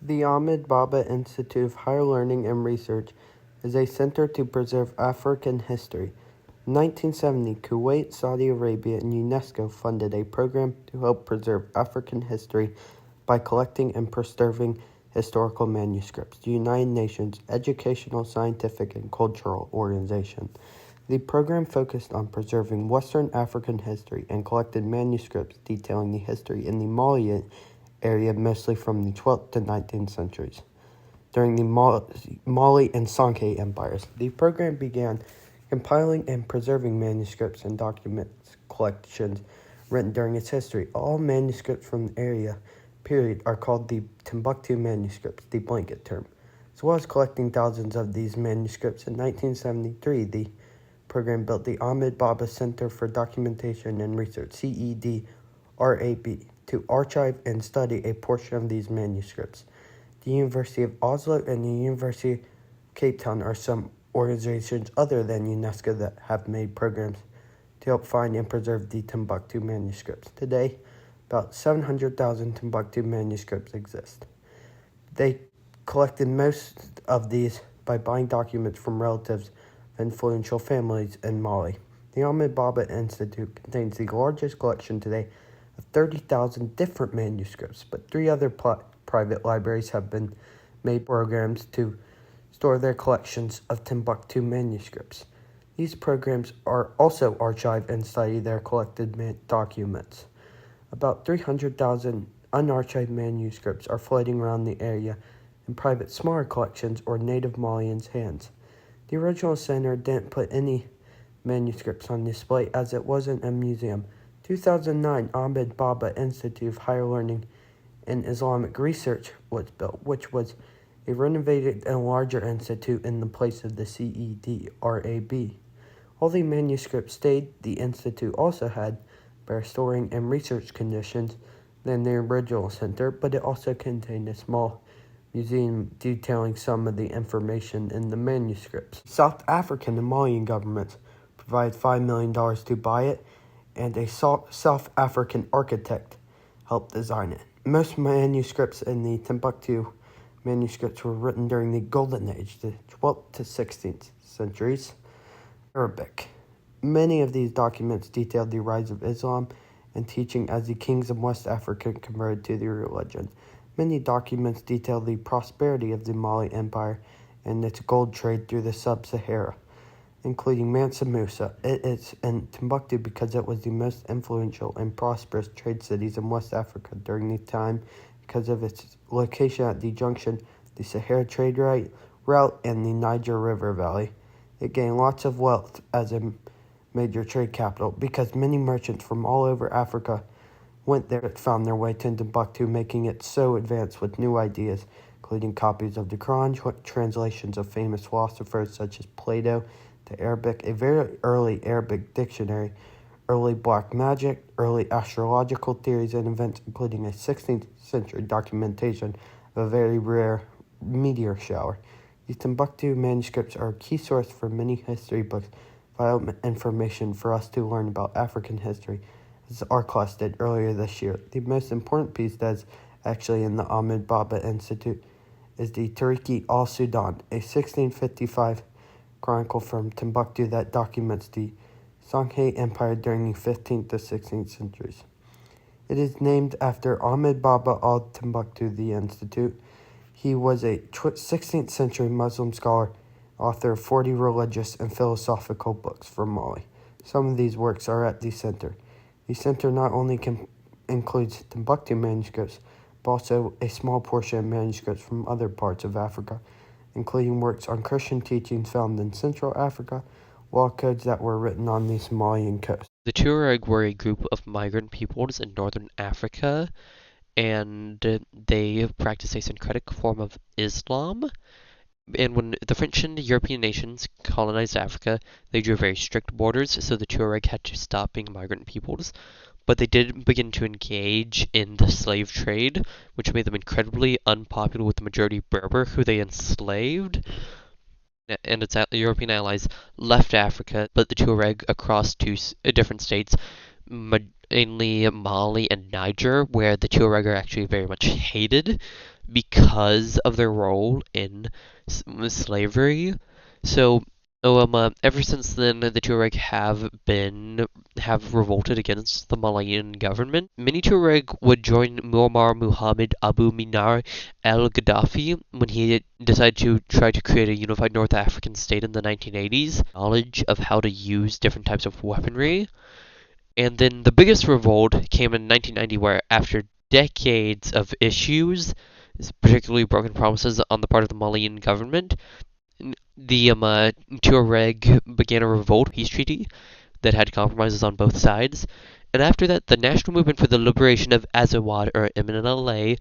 The Ahmed Baba Institute of Higher Learning and Research is a center to preserve African history. In 1970, Kuwait, Saudi Arabia, and UNESCO funded a program to help preserve African history by collecting and preserving historical manuscripts. The United Nations Educational, Scientific, and Cultural Organization. The program focused on preserving Western African history and collected manuscripts detailing the history in the Mali area, mostly from the 12th to 19th centuries. During the Mali and Songhai empires, the program began compiling and preserving manuscripts and documents collections written during its history. All manuscripts from the area period are called the Timbuktu manuscripts, the blanket term. As well as collecting thousands of these manuscripts, in 1973, the program built the Ahmed Baba Center for Documentation and Research, CEDRAB, to archive and study a portion of these manuscripts. The University of Oslo and the University of Cape Town are some organizations other than UNESCO that have made programs to help find and preserve the Timbuktu manuscripts. Today, about 700,000 Timbuktu manuscripts exist. They collected most of these by buying documents from relatives of influential families in Mali. The Ahmed Baba Institute contains the largest collection today of 30,000 different manuscripts, but 3 other private libraries have been made programs to store their collections of Timbuktu manuscripts. These programs are also archive and study their collected documents. About 300,000 unarchived manuscripts are floating around the area in private smaller collections or native Malians' hands. The original center didn't put any manuscripts on display as it wasn't a museum. 2009, Ahmed Baba Institute of Higher Learning and Islamic Research was built, which was a renovated and larger institute in the place of the CEDRAB. All the manuscripts stayed. The institute also had better storing and research conditions than the original center, but it also contained a small museum detailing some of the information in the manuscripts. South African and Malian governments provided $5 million to buy it, and a South African architect helped design it. Most manuscripts in the Timbuktu manuscripts were written during the Golden Age, the 12th to 16th centuries, Arabic. Many of these documents detailed the rise of Islam and teaching as the kings of West Africa converted to the religion. Many documents detail the prosperity of the Mali Empire and its gold trade through the Sub-Sahara, including Mansa Musa. It is in Timbuktu because it was the most influential and prosperous trade cities in West Africa during the time because of its location at the junction of the Sahara trade route and the Niger River Valley. It gained lots of wealth as a major trade capital because many merchants from all over Africa went there and found their way to Timbuktu, making it so advanced with new ideas, including copies of the Quran, translations of famous philosophers such as Plato to Arabic, a very early Arabic dictionary, early black magic, early astrological theories and events, including a 16th century documentation of a very rare meteor shower. The Timbuktu manuscripts are a key source for many history books, vital information for us to learn about African history, as our class did earlier this year. The most important piece that is actually in the Ahmed Baba Institute is the Tariki al-Sudan, a 1655 chronicle from Timbuktu that documents the Songhai Empire during the 15th to 16th centuries. It is named after Ahmed Baba al-Timbuktu, the institute. He was a 16th century Muslim scholar, author of 40 religious and philosophical books from Mali. Some of these works are at the center. The center not only includes Timbuktu manuscripts, but also a small portion of manuscripts from other parts of Africa, including works on Christian teachings found in Central Africa, law codes that were written on the Somalian coast. The Tuareg were a group of migrant peoples in northern Africa, and they practiced a syncretic form of Islam. And when the French and European nations colonized Africa, they drew very strict borders, so the Tuareg had to stop being migrant peoples. But they did begin to engage in the slave trade, which made them incredibly unpopular with the majority Berber, who they enslaved. And its European allies left Africa, but the Tuareg across 2 different states, mainly Mali and Niger, where the Tuareg are actually very much hated because of their role in slavery. So, ever since then, the Tuareg have revolted against the Malayan government. Many Tuareg would join Muammar Muhammad Abu Minar al-Gaddafi when he decided to try to create a unified North African state in the 1980s. Knowledge of how to use different types of weaponry. And then the biggest revolt came in 1990, where after decades of issues, particularly broken promises on the part of the Malian government, the Tuareg began a revolt peace treaty that had compromises on both sides. And after that, the National Movement for the Liberation of Azawad, or MNLA,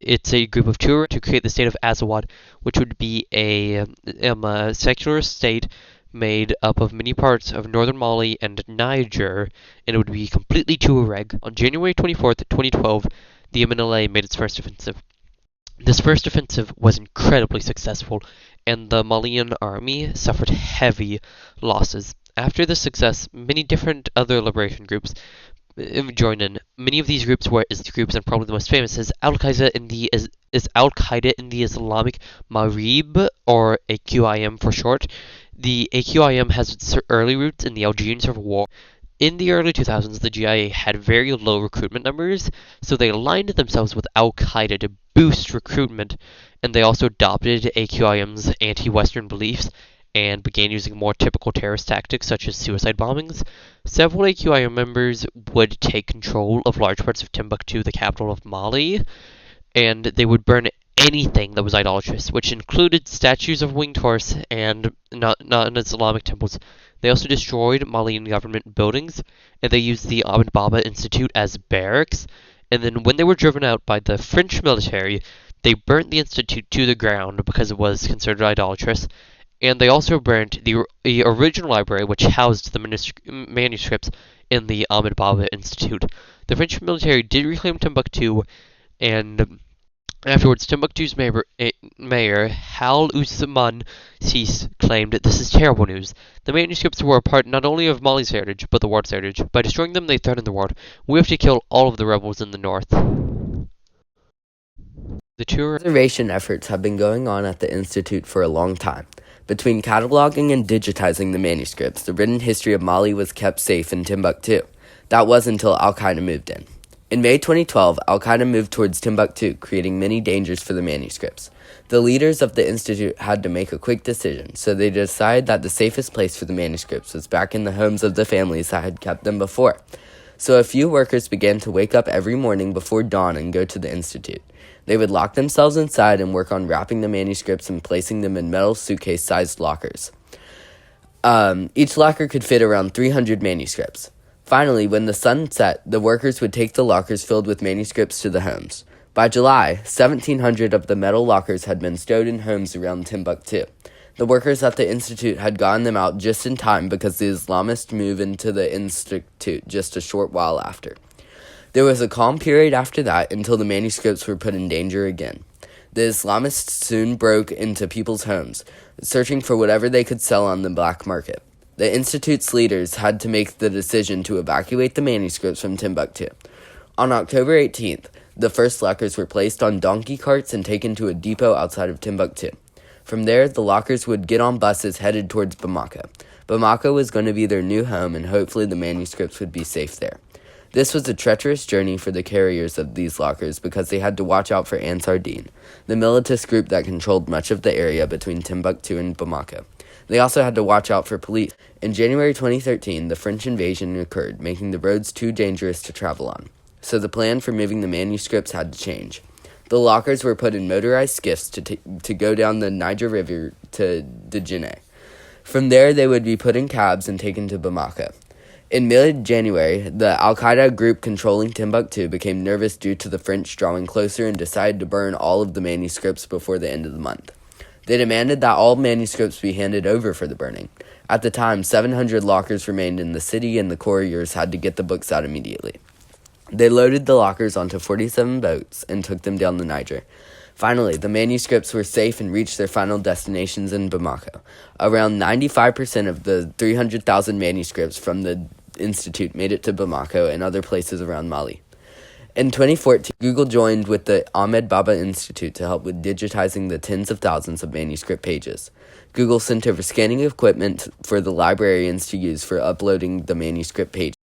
it's a group of Tuareg to create the state of Azawad, which would be a secular state made up of many parts of northern Mali and Niger, and it would be completely Tuareg. On January 24th, 2012, the MNLA made its first offensive. This first offensive was incredibly successful, and the Malian army suffered heavy losses. After this success, many different other liberation groups joined in. Many of these groups were Islamic groups, and probably the most famous is Al Qaeda in the Islamic Maghreb, or AQIM for short. The AQIM has its early roots in the Algerian Civil War. In the early 2000s, the GIA had very low recruitment numbers, so they aligned themselves with Al Qaeda to boost recruitment, and they also adopted AQIM's anti-Western beliefs and began using more typical terrorist tactics such as suicide bombings. Several AQIM members would take control of large parts of Timbuktu, the capital of Mali, and they would burn anything that was idolatrous, which included statues of winged horse and non-Islamic temples. They also destroyed Malian government buildings, and they used the Ahmed Baba Institute as barracks. And then when they were driven out by the French military, they burnt the institute to the ground because it was considered idolatrous. And they also burnt the original library, which housed the manuscripts in the Ahmed Baba Institute. The French military did reclaim Timbuktu, and afterwards, Timbuktu's mayor Hal Ousmane Cisse claimed, "This is terrible news. The manuscripts were a part not only of Mali's heritage, but the world's heritage. By destroying them, they threaten the world. We have to kill all of the rebels in the north." The Preservation efforts have been going on at the Institute for a long time. Between cataloging and digitizing the manuscripts, the written history of Mali was kept safe in Timbuktu. That was until Al-Qaeda moved in. In May 2012, Al-Qaeda moved towards Timbuktu, creating many dangers for the manuscripts. The leaders of the institute had to make a quick decision, so they decided that the safest place for the manuscripts was back in the homes of the families that had kept them before. So a few workers began to wake up every morning before dawn and go to the institute. They would lock themselves inside and work on wrapping the manuscripts and placing them in metal suitcase-sized lockers. Each locker could fit around 300 manuscripts. Finally, when the sun set, the workers would take the lockers filled with manuscripts to the homes. By July, 1,700 of the metal lockers had been stowed in homes around Timbuktu. The workers at the institute had gotten them out just in time because the Islamists moved into the institute just a short while after. There was a calm period after that until the manuscripts were put in danger again. The Islamists soon broke into people's homes, searching for whatever they could sell on the black market. The Institute's leaders had to make the decision to evacuate the manuscripts from Timbuktu. On October 18th, the first lockers were placed on donkey carts and taken to a depot outside of Timbuktu. From there, the lockers would get on buses headed towards Bamako. Bamako was going to be their new home, and hopefully the manuscripts would be safe there. This was a treacherous journey for the carriers of these lockers because they had to watch out for Ansar Dine, the militist group that controlled much of the area between Timbuktu and Bamako. They also had to watch out for police. In January 2013, the French invasion occurred, making the roads too dangerous to travel on. So the plan for moving the manuscripts had to change. The lockers were put in motorized skiffs to go down the Niger River to Djinné. From there, they would be put in cabs and taken to Bamako. In mid-January, the Al-Qaeda group controlling Timbuktu became nervous due to the French drawing closer and decided to burn all of the manuscripts before the end of the month. They demanded that all manuscripts be handed over for the burning. At the time, 700 lockers remained in the city, and the couriers had to get the books out immediately. They loaded the lockers onto 47 boats and took them down the Niger. Finally, the manuscripts were safe and reached their final destinations in Bamako. Around 95% of the 300,000 manuscripts from the Institute made it to Bamako and other places around Mali. In 2014, Google joined with the Ahmed Institute to help with digitizing the tens of thousands of manuscript pages. Google sent over scanning equipment for the librarians to use for uploading the manuscript pages.